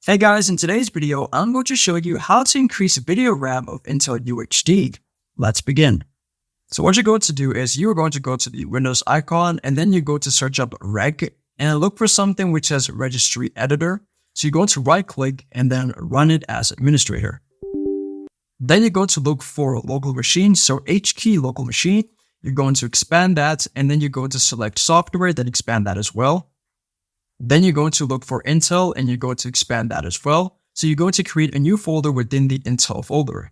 Hey guys, in today's video, I'm going to show you how to increase video RAM of Intel UHD. Let's begin. So what you're going to do is you're going to go to the Windows icon and then you go to search up reg and look for something which says registry editor. So you're going to right click and then run it as administrator. Then you're going to look for local machine. So H key local machine, you're going to expand that and then you're going to select software, then expand that as well. Then you're going to look for Intel and you're going to expand that as well. So you're going to create a new folder within the Intel folder.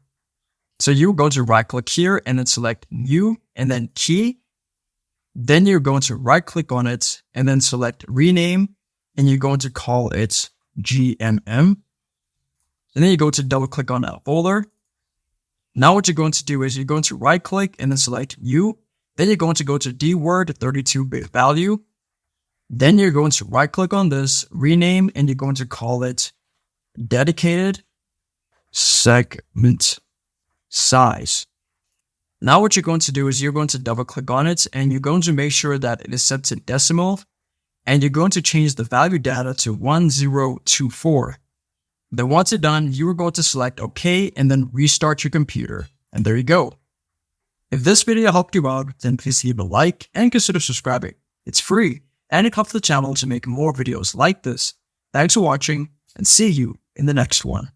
So you're going to right click here and then select new and then key. Then you're going to right click on it and then select rename and you're going to call it GMM. And then you go to double click on that folder. Now what you're going to do is you're going to right click and then select new. Then you're going to go to dword 32-bit value. Then you're going to right click on this, rename, and you're going to call it dedicated segment size. Now what you're going to do is you're going to double click on it and you're going to make sure that it is set to decimal and you're going to change the value data to 1024. Then once it's done, you are going to select OK and then restart your computer. And there you go. If this video helped you out, then please leave a like and consider subscribing. It's free. And it helps the channel to make more videos like this. Thanks for watching and see you in the next one.